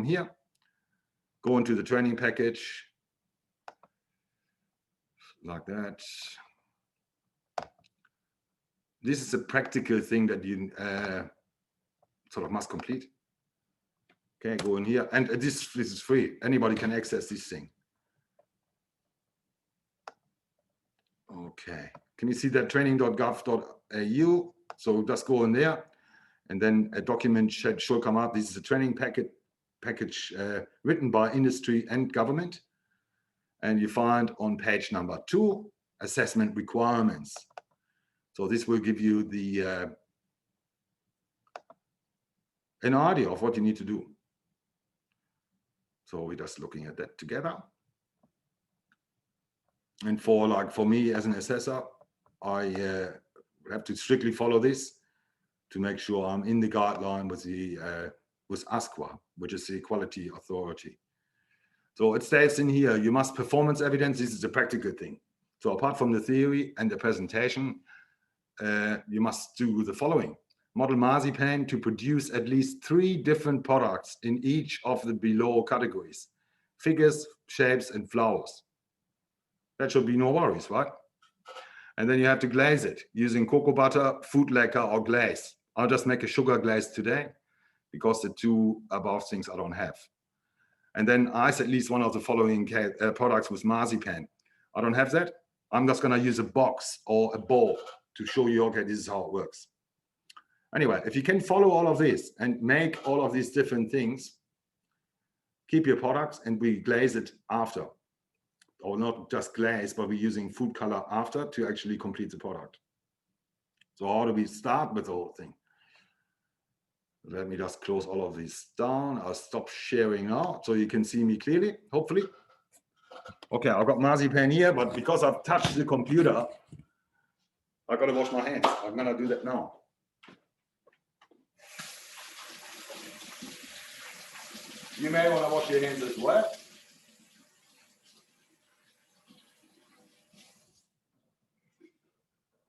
from here, go into the training package, like that. This is a practical thing that you sort of must complete. Okay, go in here, and this is free. Anybody can access this thing. Okay, can you see that training.gov.au? So just go in there, and then a document should come up. This is a training package written by industry and government. And you find on page number 2, assessment requirements. So this will give you the an idea of what you need to do. So we're just looking at that together. And for me as an assessor, I have to strictly follow this to make sure I'm in the guideline with the with ASQA, which is the quality authority. So it states in here, you must performance evidence. This is a practical thing. So apart from the theory and the presentation, you must do the following. Model Marzipan to produce at least 3 different products in each of the below categories: figures, shapes, and flowers. That should be no worries, right? And then you have to glaze it using cocoa butter, food lacquer, or glaze. I'll just make a sugar glaze today because the 2 above things I don't have. And then ice at least one of the following products with Marzipan. I don't have that. I'm just going to use a box or a ball to show you, okay, this is how it works. Anyway, if you can follow all of this and make all of these different things, keep your products and we glaze it after. Or not just glaze, but we're using food color after to actually complete the product. So how do we start with the whole thing? Let me just close all of these down. I'll stop sharing now so you can see me clearly, hopefully. Okay, I've got Marzipan here, but because I've touched the computer, I've got to wash my hands. I'm gonna do that now. You may want to wash your hands as well.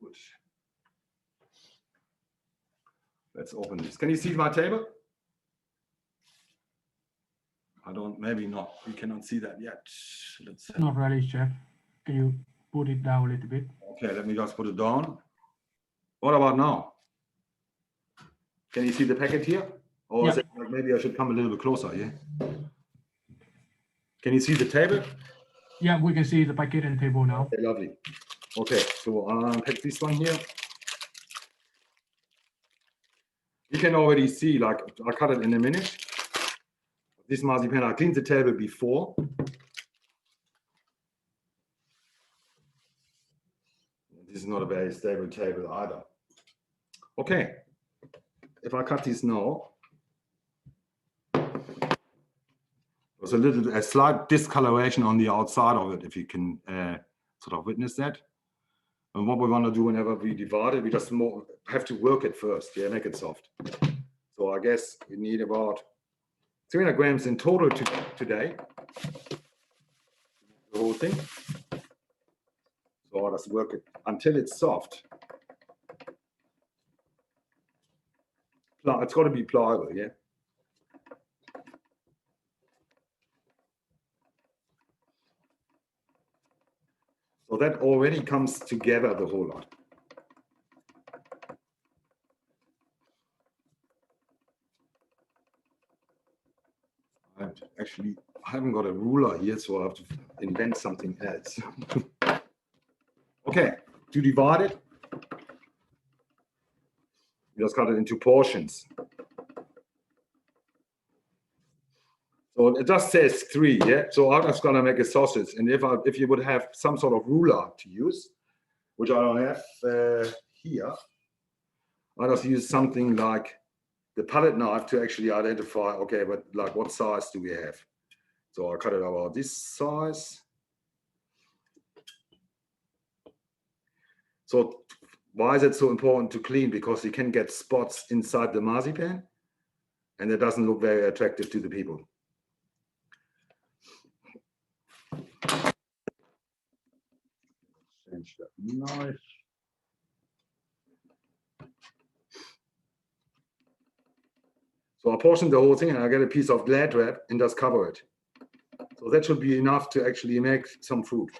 Good. Let's open this. Can you see my table? I don't, maybe not. You cannot see that yet. Let's not really, Chef. Can you put it down a little bit? Okay, let me just put it down. What about now? Can you see the packet here? Or is it, maybe I should come a little bit closer, yeah? Can you see the table? Yeah, we can see the packet and table now. Okay, lovely. Okay, so I'll unpack this one here. You can already see, like, I'll cut it in a minute. This marzipan, I cleaned the table before. This is not a very stable table either. Okay, if I cut this now, there's a slight discoloration on the outside of it, if you can sort of witness that. And what we want to do whenever we divide it, we just have to work it first, yeah, make it soft. So I guess we need about 300 grams in total today, the whole thing. So I'll just work it until it's soft. It's got to be pliable, yeah. So that already comes together, the whole lot. Actually, I haven't got a ruler here, so I have to invent something else. Okay, to divide it, you just cut it into portions. So it just says 3, yeah? So I'm just gonna make a sausage, and if you would have some sort of ruler to use, which I don't have here, I just use something like the palette knife to actually identify, okay, but like what size do we have? So I cut it about this size. So why is it so important to clean? Because you can get spots inside the marzipan, and it doesn't look very attractive to the people. Change that knife. So I portion the whole thing and I get a piece of Glad wrap and just cover it. So that should be enough to actually make some fruit.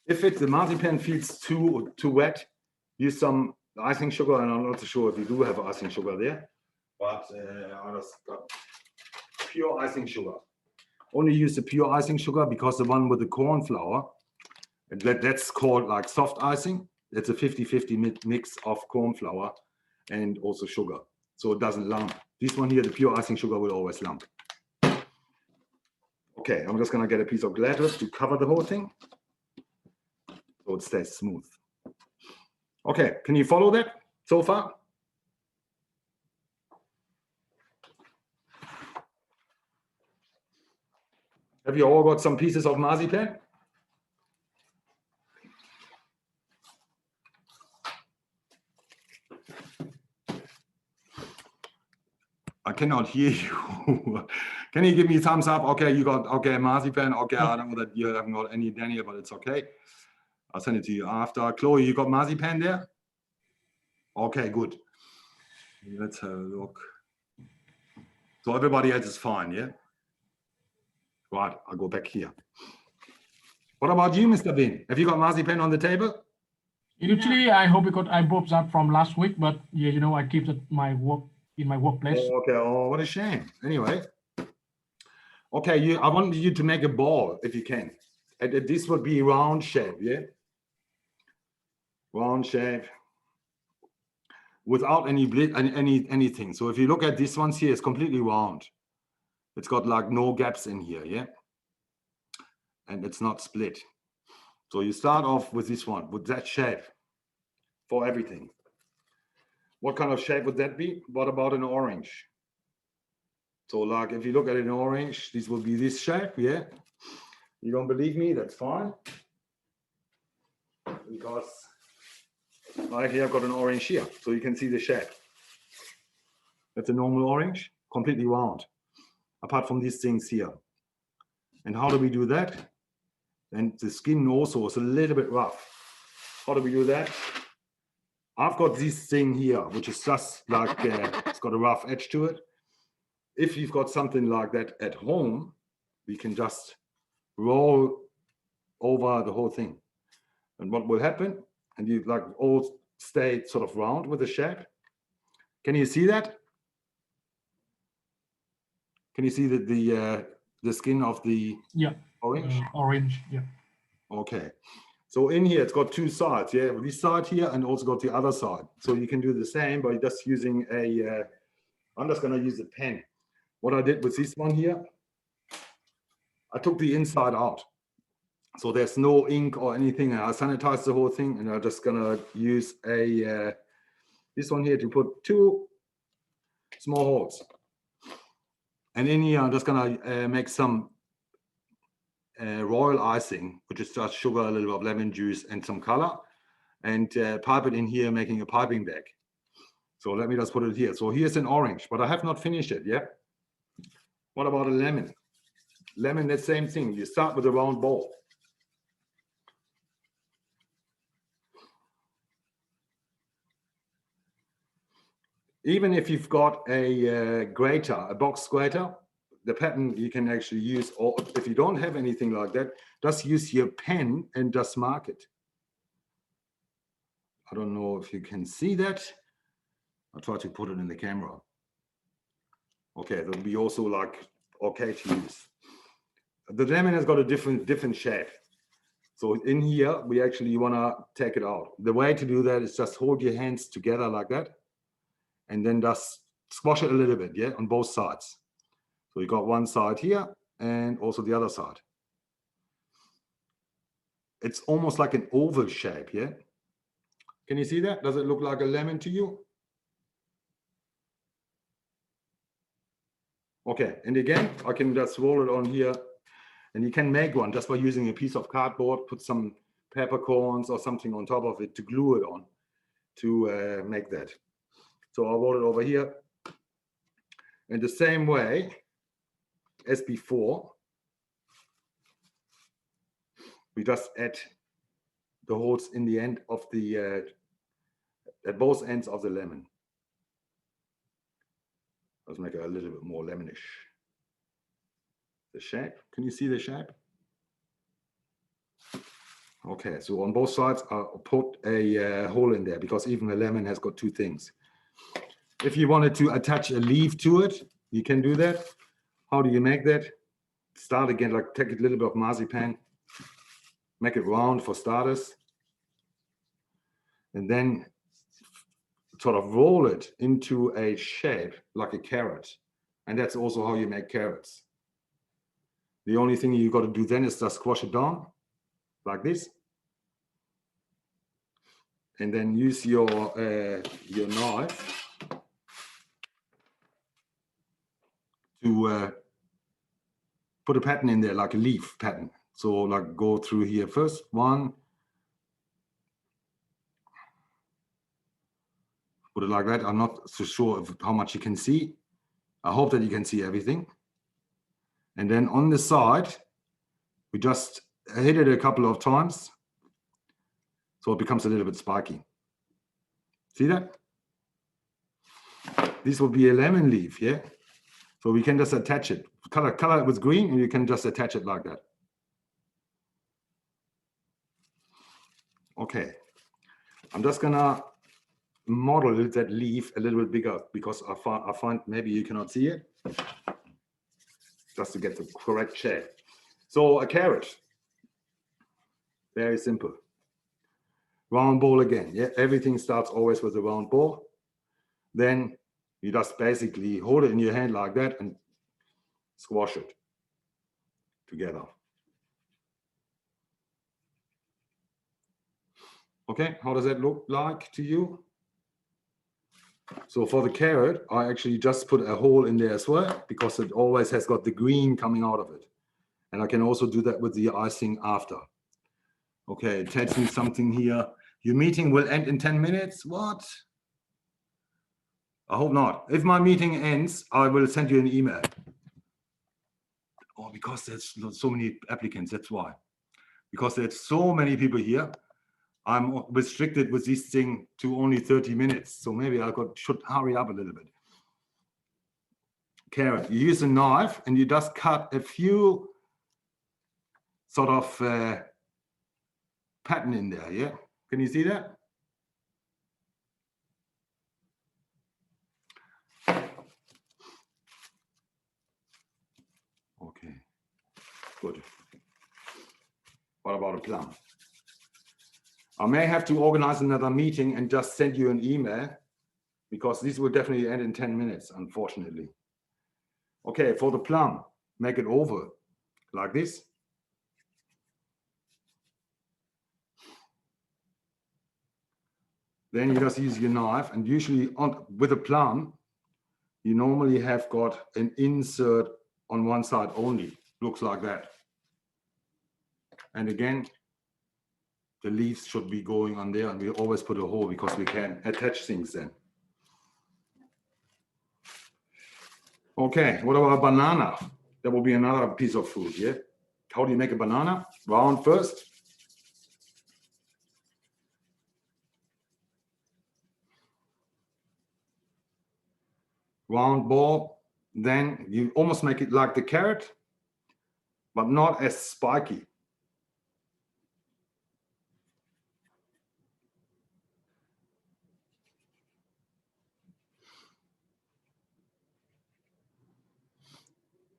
If the marzipan feels too wet, use some icing sugar, and I'm not sure if you do have icing sugar there, but I just got pure icing sugar. Only use the pure icing sugar because the one with the corn flour, that's called like soft icing. It's a 50-50 mix of corn flour and also sugar, so it doesn't lump. This one here, the pure icing sugar, will always lump. Okay, I'm just gonna get a piece of Glad wrap to cover the whole thing, so it stays smooth. Okay, can you follow that so far? Have you all got some pieces of marzipan? I cannot hear you. Can you give me a thumbs up? Okay, you got, okay, marzipan. Okay, I don't know that you haven't got any Daniel, but it's okay. I'll send it to you after. Chloe, you got marzipan there? Okay, good. Let's have a look. So everybody else is fine, yeah? Right, I'll go back here. What about you, Mr. Bin? Have you got marzipan on the table? Usually, I hope because I bought that from last week, but yeah, you know, I keep it in my workplace. Oh, okay, oh, what a shame. Anyway. Okay, I want you to make a ball if you can. And this would be round shape, yeah? Round shape. Without anything. So if you look at this one here, it's completely round. It's got like no gaps in here, yeah? And it's not split. So you start off with this one, with that shape for everything. What kind of shape would that be? What about an orange? So like if you look at an orange, this will be this shape, yeah? You don't believe me? That's fine. Because right here I've got an orange here, so you can see the shape. That's a normal orange, completely round, apart from these things here. And how do we do that? And the skin also is a little bit rough. How do we do that? I've got this thing here, which is just like, it's got a rough edge to it. If you've got something like that at home, we can just roll over the whole thing. And what will happen? And you like all stay sort of round with the shape. Can you see that? Can you see the skin of the orange? Orange, yeah. Okay. So in here, it's got two sides, yeah? This side here and also got the other side. So you can do the same by just using I'm just gonna use a pen. What I did with this one here, I took the inside out. So there's no ink or anything. I sanitized the whole thing, and I'm just gonna use this one here to put two small holes. And in here, I'm just gonna make some royal icing, which is just sugar, a little bit of lemon juice, and some color, and pipe it in here, making a piping bag. So let me just put it here. So here's an orange, but I have not finished it yet. What about a lemon? Lemon, the same thing. You start with a round ball. Even if you've got a grater, a box grater, the pattern you can actually use, or if you don't have anything like that, just use your pen and just mark it. I don't know if you can see that. I'll try to put it in the camera. Okay, that'll be also like okay to use. The lemon has got a different shape. So in here, we actually want to take it out. The way to do that is just hold your hands together like that, and then just squash it a little bit, yeah, on both sides. So you got one side here and also the other side. It's almost like an oval shape, yeah? Can you see that? Does it look like a lemon to you? Okay, and again, I can just roll it on here, and you can make one just by using a piece of cardboard, put some peppercorns or something on top of it to glue it on to make that. So I'll roll it over here. And the same way as before, we just add the holes in the end of the at both ends of the lemon. Let's make it a little bit more lemonish. The shape, can you see the shape? Okay, so on both sides, I'll put a hole in there because even the lemon has got two things. If you wanted to attach a leaf to it, you can do that. How do you make that? Start again, like take a little bit of marzipan, make it round for starters, and then sort of roll it into a shape like a carrot. And that's also how you make carrots. The only thing you got to do then is just squash it down like this. And then use your knife to put a pattern in there, like a leaf pattern. So like go through here first, one, put it like that. I'm not so sure of how much you can see. I hope that you can see everything. And then on the side, we just hit it a couple of times so it becomes a little bit spiky. See that? This will be a lemon leaf, yeah? So we can just attach it. Color it with green, and you can just attach it like that. Okay. I'm just gonna model that leaf a little bit bigger because I find maybe you cannot see it. Just to get the correct shape. So a carrot. Very simple. Round ball again. Yeah, everything starts always with a round ball. Then you just basically hold it in your hand like that and squash it together. Okay, how does that look like to you? So for the carrot, I actually just put a hole in there as well because it always has got the green coming out of it. And I can also do that with the icing after. Okay, it tells me something here. Your meeting will end in 10 minutes. What? I hope not. If my meeting ends, I will send you an email. Oh, because there's so many applicants, that's why. Because there's so many people here, I'm restricted with this thing to only 30 minutes. So maybe I should hurry up a little bit. Carrot, you use a knife and you just cut a few sort of pattern in there, yeah? Can you see that? Okay, good. What about a plum? I may have to organize another meeting and just send you an email because this will definitely end in 10 minutes, unfortunately. Okay, for the plum, make it oval like this. Then you just use your knife, and usually with a plum, you normally have got an insert on one side only. Looks like that. And again, the leaves should be going on there, and we always put a hole because we can attach things then. Okay, what about a banana? That will be another piece of fruit, yeah? How do you make a banana? Round first. Round ball, then you almost make it like the carrot, but not as spiky.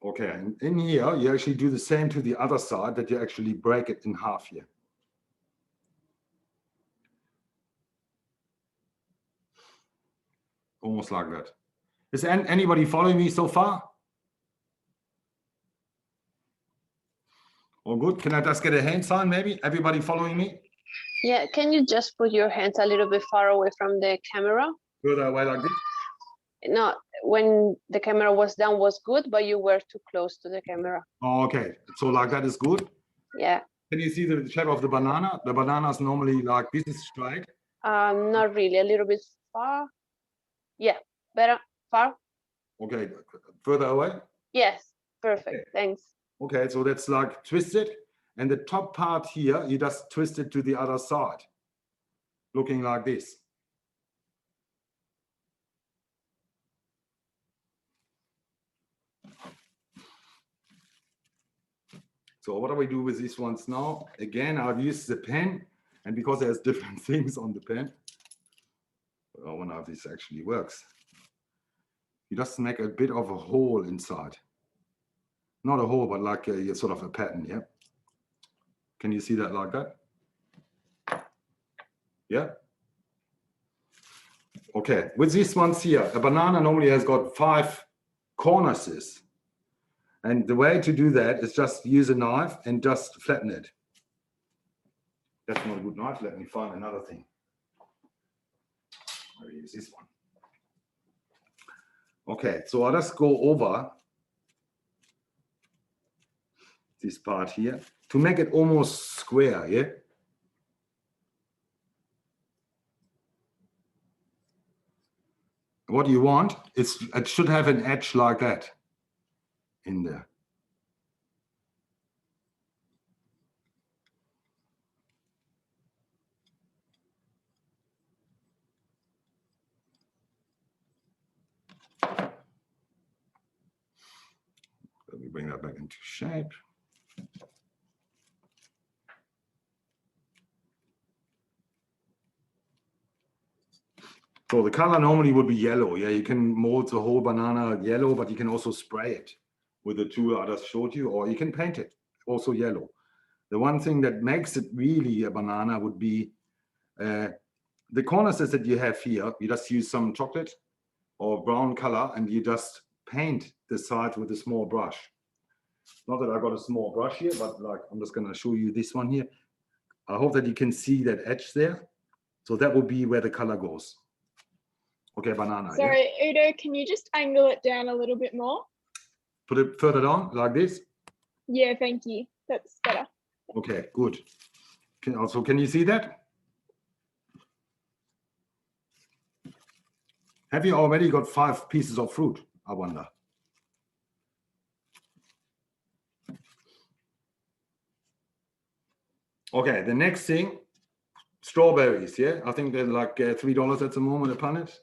Okay, and in here, you actually do the same to the other side, that you actually break it in half here. Almost like that. Is anybody following me so far? All good? Can I just get a hand sign maybe? Everybody following me? Yeah, can you just put your hands a little bit far away from the camera? Further away like this? No, when the camera was down was good, but you were too close to the camera. Oh, okay, so like that is good? Yeah. Can you see the shape of the banana? The banana is normally like this is straight. Not really, a little bit far. Yeah, better, far. Okay, further away? Yes, perfect, okay. Thanks. Okay, so that's like twisted. And the top part here, you just twist it to the other side, looking like this. So what do we do with these ones now? Again, I've used the pen, and because there's different things on the pen, I wonder if this actually works. You just make a bit of a hole inside. Not a hole, but like a sort of a pattern, yeah? Can you see that like that? Yeah? Okay, with these ones here, a banana normally has got 5 cornices. And the way to do that is just use a knife and just flatten it. That's not a good knife. Let me find another thing. I'll use this one. Okay, so I'll just go over this part here to make it almost square, yeah? What you want is it should have an edge like that in there. Let me bring that back into shape. So the color normally would be yellow. Yeah, you can mold the whole banana yellow, but you can also spray it with the tool I just showed you, or you can paint it also yellow. The one thing that makes it really a banana would be the cornices that you have here. You just use some chocolate or brown color, and you just paint the side with a small brush. Not that I got a small brush here, but like I'm just going to show you this one here. I hope that you can see that edge there. So that will be where the color goes. Okay, banana. Sorry, yeah? Udo, can you just angle it down a little bit more? Put it further down, like this? Yeah, thank you. That's better. Okay, good. Can you see that? Have you already got 5 pieces of fruit, I wonder? Okay, the next thing, strawberries, yeah? I think they're like $3 at the moment a punnet.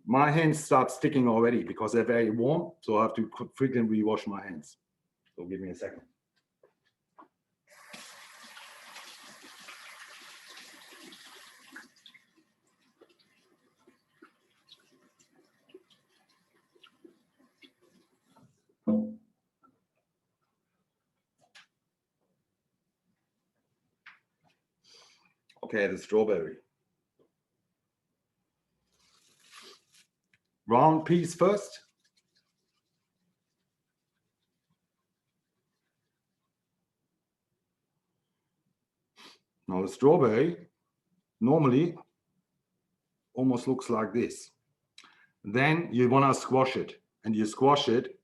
My hands start sticking already because they're very warm, so I have to frequently wash my hands. So give me a second. Okay, the strawberry. Round piece first. Now the strawberry normally almost looks like this. Then you want to squash it, and you squash it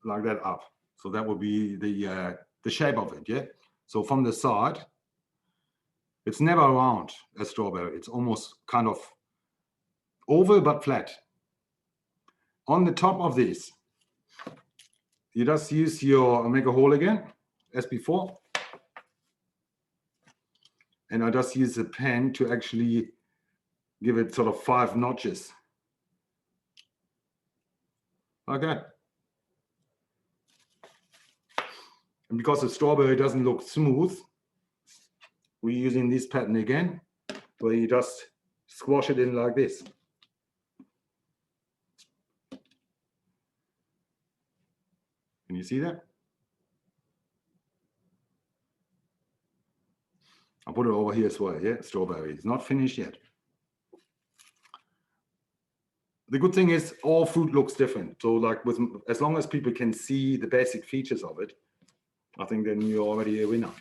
like that up. So that will be the shape of it, yeah? So from the side, it's never round, a strawberry. It's almost kind of oval but flat. On the top of this, you just use make a hole again, as before. And I just use a pen to actually give it sort of 5 notches. Like that. And because the strawberry doesn't look smooth, we're using this pattern again, where you just squash it in like this. Can you see that? I'll put it over here as well, yeah? Strawberry. It's not finished yet. The good thing is all fruit looks different. So like as long as people can see the basic features of it, I think then you're already a winner.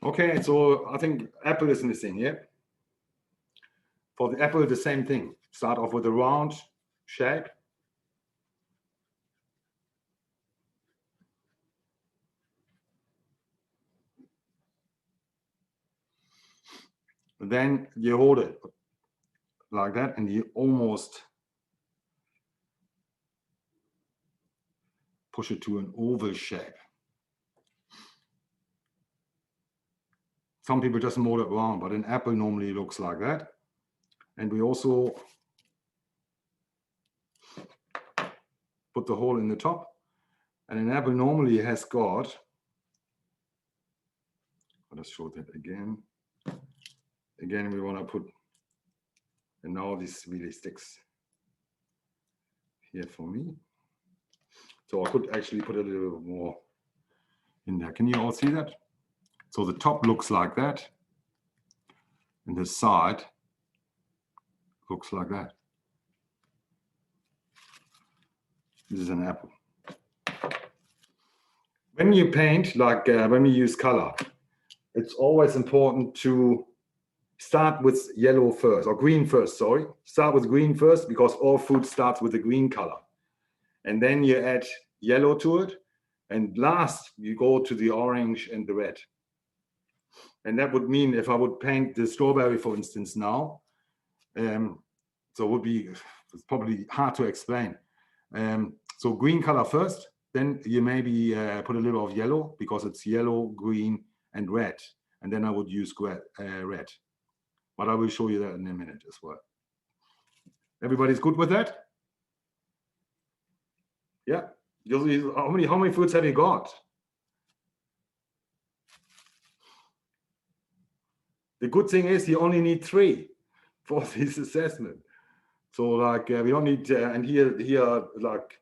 Okay, so I think apple is missing, yeah? For the apple, the same thing. Start off with a round shape. Then you hold it like that, and you almost push it to an oval shape. Some people just mold it round, but an apple normally looks like that. And we also put the hole in the top. And an apple normally has got, let us show that again. Again, we want to put, and now this really sticks here for me. So I could actually put a little bit more in there. Can you all see that? So the top looks like that, and the side looks like that. This is an apple. When you paint, like when we use color, it's always important to start with yellow first, or green first, sorry. Start with green first, because all food starts with the green color. And then you add yellow to it. And last, you go to the orange and the red. And that would mean if I would paint the strawberry, for instance, now, so it would be, it's probably hard to explain. So green color first, then you maybe put a little of yellow, because it's yellow, green, and red. And then I would use red. But I will show you that in a minute as well. Everybody's good with that? Yeah. How many fruits have you got? The good thing is you only need 3 for this assessment. So like we don't need, and here like,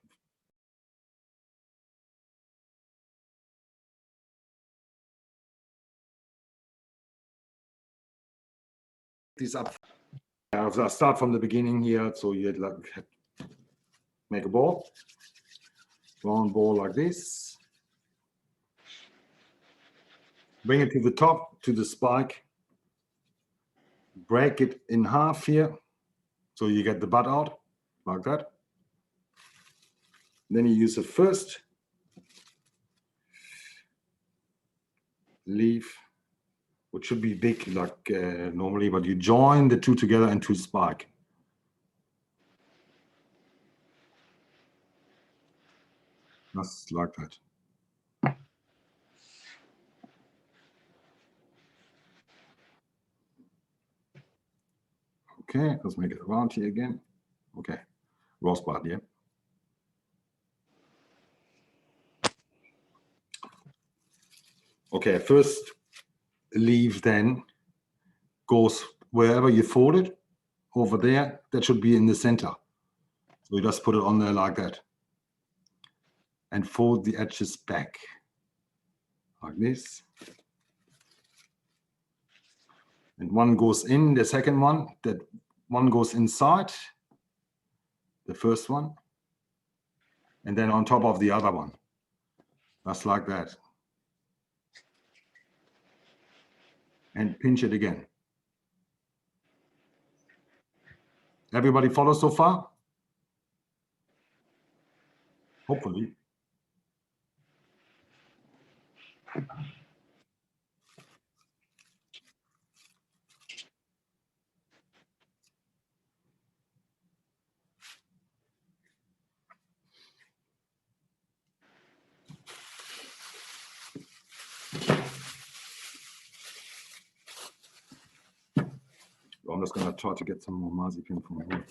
this up. I'll start from the beginning here. So you like make a ball, round ball like this. Bring it to the top, to the spike. Break it in half here, so you get the bud out like that. Then you use the first leaf, which should be big like normally, but you join the 2 together into spike. Just like that. Okay, let's make it around here again. Okay, rosebud, yeah. Okay, first leaf then goes wherever you fold it, over there, that should be in the center. So you just put it on there like that. And fold the edges back, like this. And one goes in, the second one, that one goes inside, the first one, and then on top of the other one. Just like that. And pinch it again. Everybody follow so far? Hopefully. I'm just going to try to get some more marzipan from here.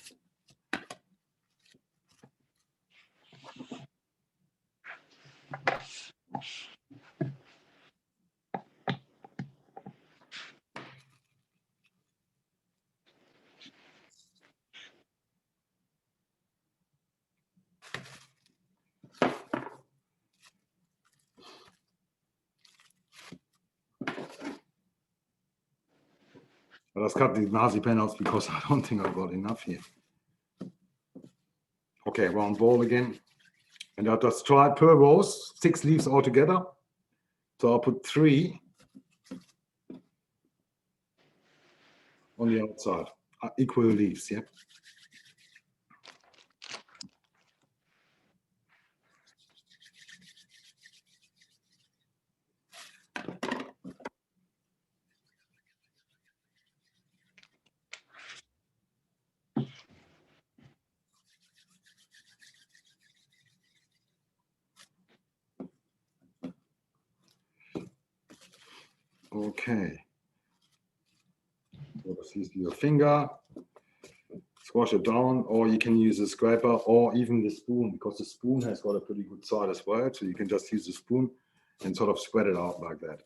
Let's cut the marzipan out because I don't think I've got enough here. Okay, round ball again. And I'll just try per rows, 6 leaves altogether. So I'll put 3 on the outside, equal leaves, yeah. Okay. So this is your finger. squash it down, or you can use a scraper or even the spoon, because the spoon has got a pretty good side as well. So you can just use the spoon and sort of spread it out like that.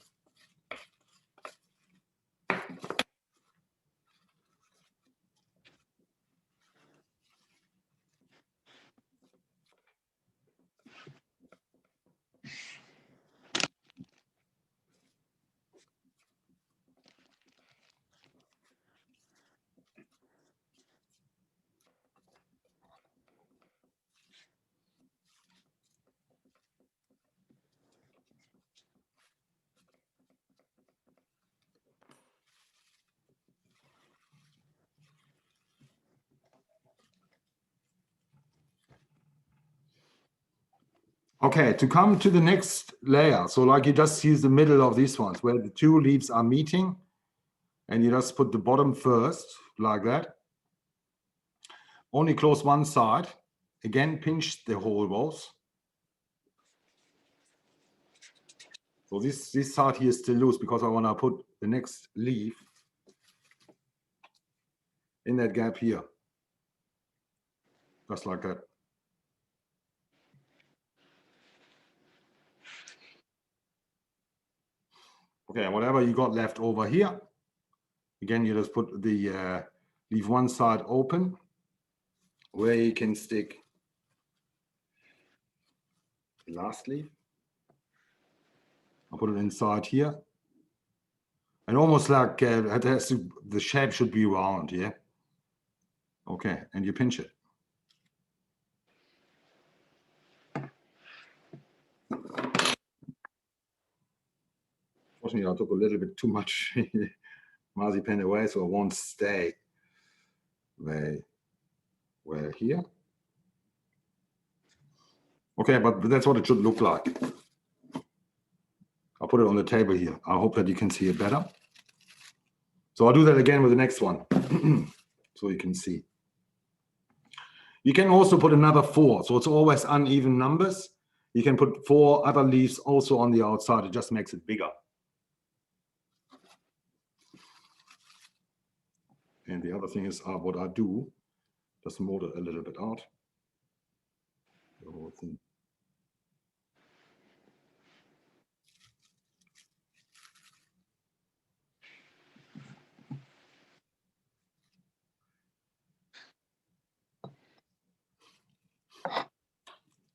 Okay, to come to the next layer, so like you just use the middle of these ones where the two leaves are meeting, and you just put the bottom first, like that. Only close one side. Again, pinch the whole walls. So this side here is still loose because I want to put the next leaf in that gap here. Just like that. Okay, whatever you got left over here, again, you just put the, leave one side open where you can stick the last leaf. I'll put it inside here. And almost like it has to, the shape should be round, yeah? Okay, and you pinch it. Fortunately, I took a little bit too much marzipan away, so it won't stay where here. Okay, but that's what it should look like. I'll put it on the table here. I hope that you can see it better. So I'll do that again with the next one, so you can see. You can also put another 4, so it's always uneven numbers. You can put 4 other leaves also on the outside. It just makes it bigger. And the other thing is what I do, just mold it a little bit out. The whole thing.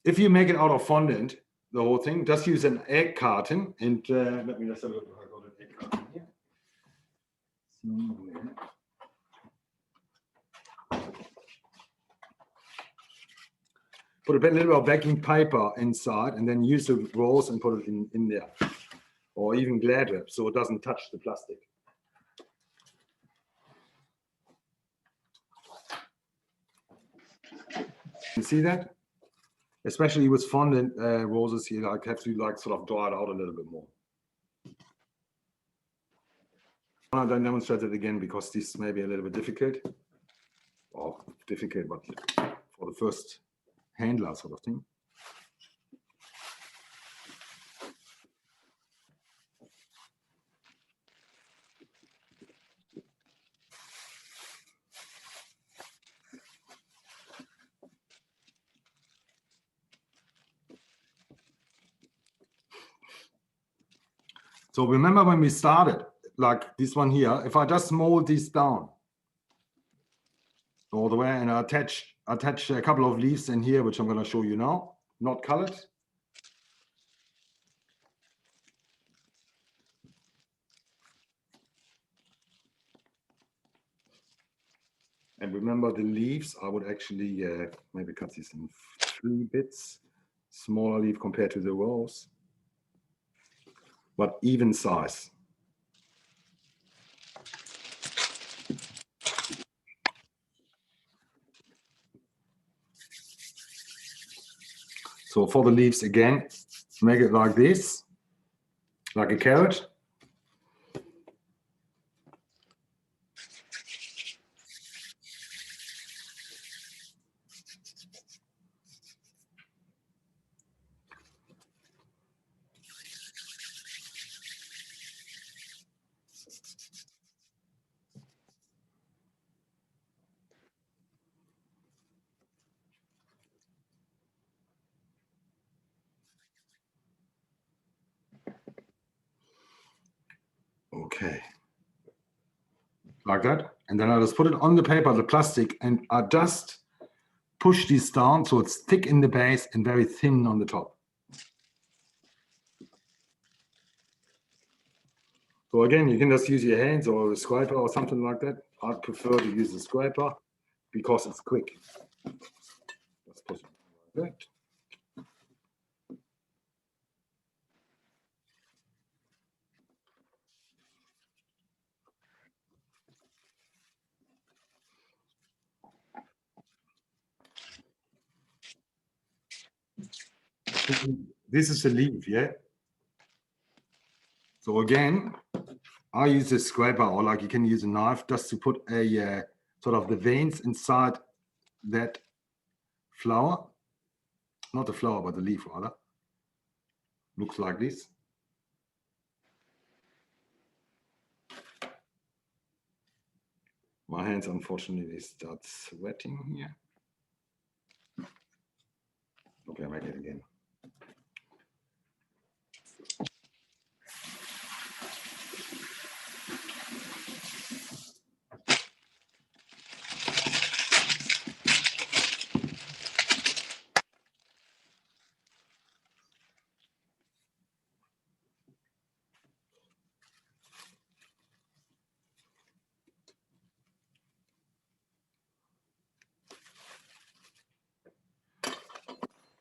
If you make it out of fondant, the whole thing, just use an egg carton. And let me just have a look. I got an egg carton here. Put a little bit of baking paper inside and then use the rolls and put it in there. Or even Glad wrap so it doesn't touch the plastic. You see that? Especially with fondant roses, you like have to like sort of draw it out a little bit more. I don't demonstrate it again because this may be a little bit difficult. Or difficult, but for the first handler sort of thing. So remember when we started, like this one here, if I just mold these down all the way and I attach a couple of leaves in here, which I'm going to show you now, not colored. And remember the leaves, I would actually maybe cut these in 3 bits, smaller leaf compared to the rose, but even size. So for the leaves again, make it like this, like a carrot. Okay. Like that. And then I just put it on the paper, the plastic, and I just push this down so it's thick in the base and very thin on the top. So again, you can just use your hands or a scraper or something like that. I prefer to use the scraper because it's quick. Let's put it like that. This is a leaf, yeah? So again, I use a scraper, or like you can use a knife just to put a sort of the veins inside that flower. Not the flower, but the leaf rather. Looks like this. My hands unfortunately start sweating here. Okay, I'll make it again.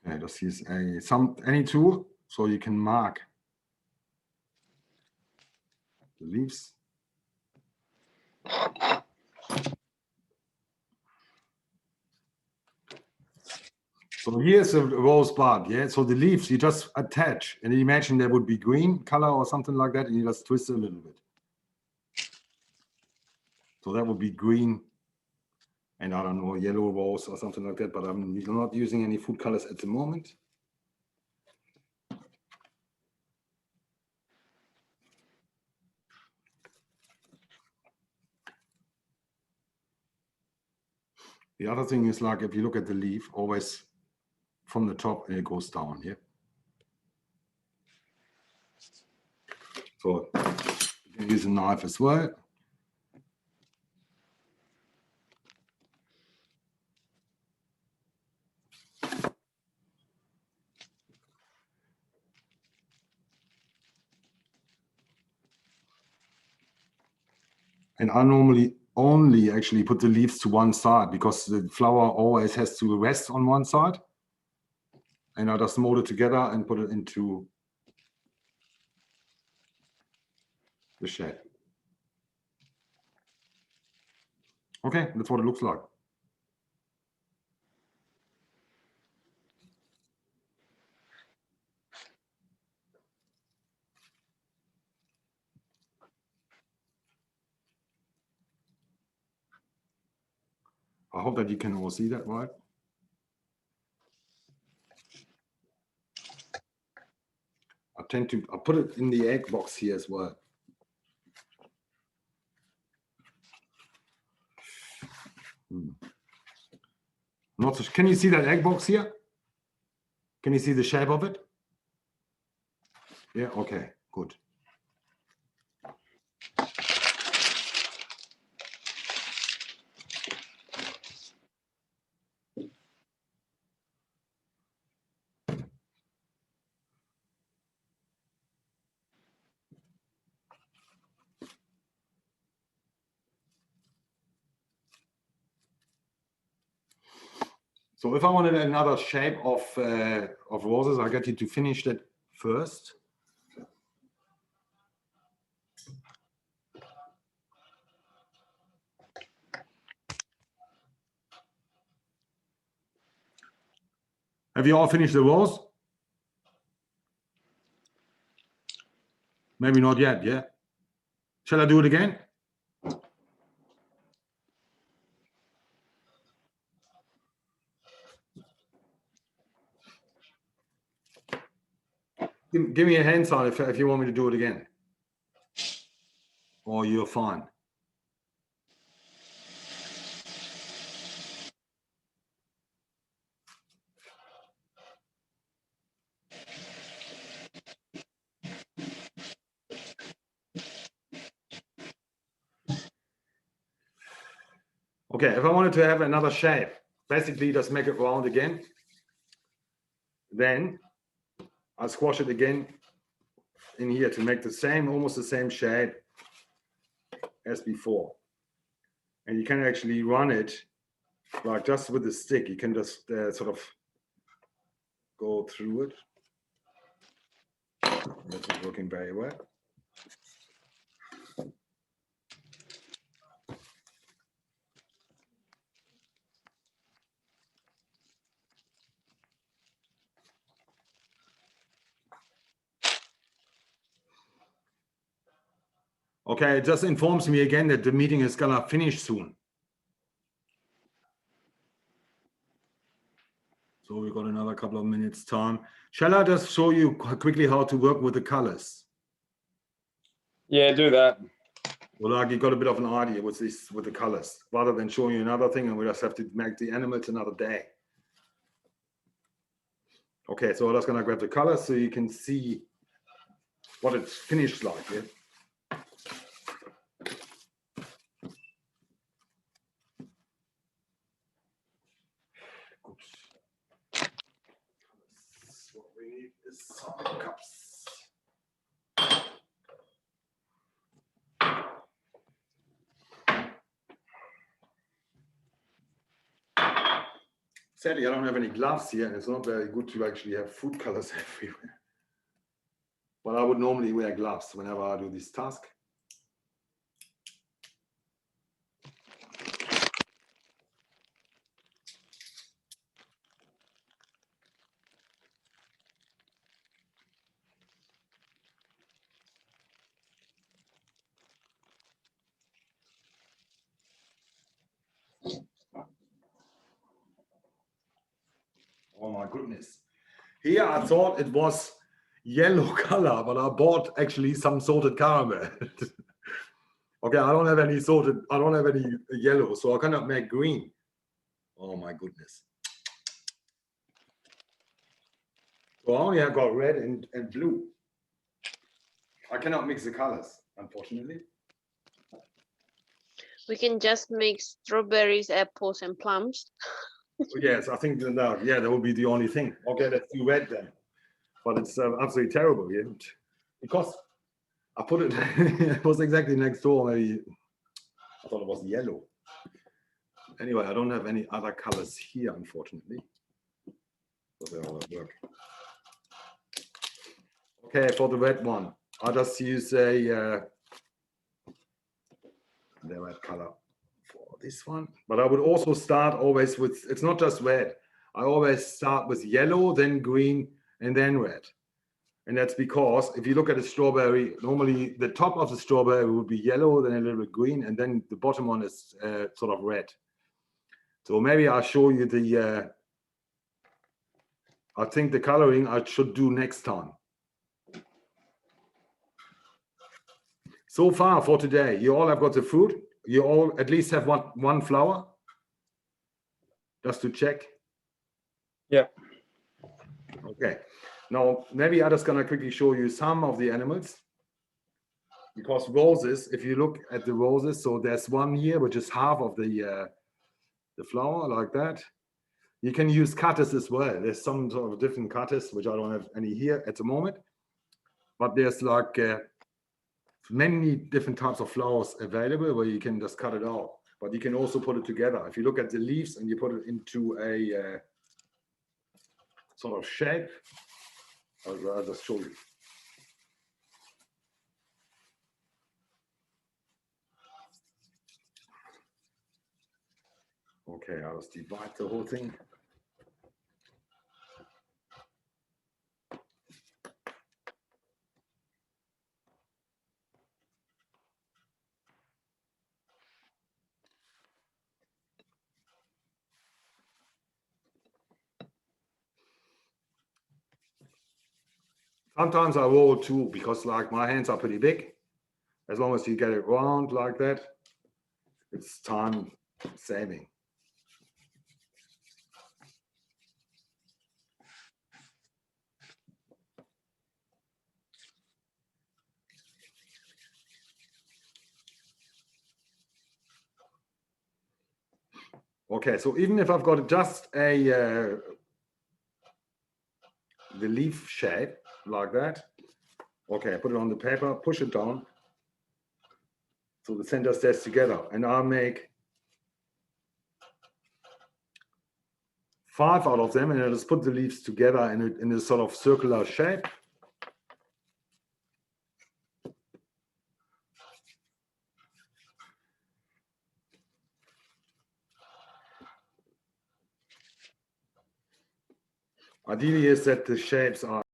Okay, just use any tool so you can mark the leaves. So here's a rose bud, yeah? So the leaves you just attach, and imagine there would be green color or something like that, and you just twist it a little bit. So that would be green, and I don't know, yellow rose or something like that, but I'm not using any food colors at the moment. The other thing is, like, if you look at the leaf, always from the top and it goes down here. So you can use a knife as well. And I normally only actually put the leaves to one side because the flower always has to rest on one side. And I just mold it together and put it into the shape. Okay, that's what it looks like. I hope that you can all see that, right? I put it in the egg box here as well. Can you see that egg box here? Can you see the shape of it? Yeah, okay, good. So if I wanted another shape of roses, I get you to finish that first. Have you all finished the rose? Maybe not yet, yeah? Shall I do it again? Give me a hand sign if you want me to do it again. Or you're fine. Okay, if I wanted to have another shape, basically just make it round again. Then I squash it again in here to make the same, almost the same shape as before. And you can actually run it like just with the stick. You can just sort of go through it. That's not working very well. Okay, it just informs me again that the meeting is gonna finish soon. So we've got another couple of minutes time. Shall I just show you quickly how to work with the colors? Yeah, do that. Well, like you got a bit of an idea with this, with the colors, rather than showing you another thing and we just have to make the animals another day. Okay, so I'm just gonna grab the colors so you can see what it's finished like. Yeah? What we need is some cups. Sadly, I don't have any gloves here, and it's not very good to actually have food colors everywhere. But I would normally wear gloves whenever I do this task. Oh my goodness. Here I thought it was yellow color, but I bought actually some salted caramel. Okay, I don't have any yellow, so I cannot make green. Oh my goodness. So I only have got red and blue. I cannot mix the colors, unfortunately. We can just make strawberries, apples, and plums. Yes, I think that, yeah, that would be the only thing. Okay, let's do red then. But it's absolutely terrible, yeah. Because I put it, it was exactly next door. Maybe I thought it was yellow. Anyway, I don't have any other colors here, unfortunately. So they all work. Okay, for the red one, I'll just use the red color for this one. But I would also start always with, it's not just red. I always start with yellow, then green, and then red. And that's because if you look at a strawberry, normally the top of the strawberry would be yellow, then a little bit green, and then the bottom one is sort of red. So maybe I'll show you the, I think the coloring I should do next time. So far for today, you all have got the fruit. You all at least have one flower, just to check. Yeah. Okay. Now, maybe I'm just gonna quickly show you some of the animals. Because roses, if you look at the roses, so there's one here, which is half of the flower, like that. You can use cutters as well. There's some sort of different cutters, which I don't have any here at the moment. But there's like many different types of flowers available where you can just cut it out. But you can also put it together. If you look at the leaves and you put it into a sort of shape, I'll just show you. Okay, I'll just divide the whole thing. Sometimes I roll too, because like my hands are pretty big. As long as you get it round like that, it's time saving. Okay, so even if I've got just the leaf shape like that, okay, I put it on the paper, push it down, so the center stays together, and I'll make 5 out of them, and I'll just put the leaves together in a sort of circular shape. Ideally is that the shapes are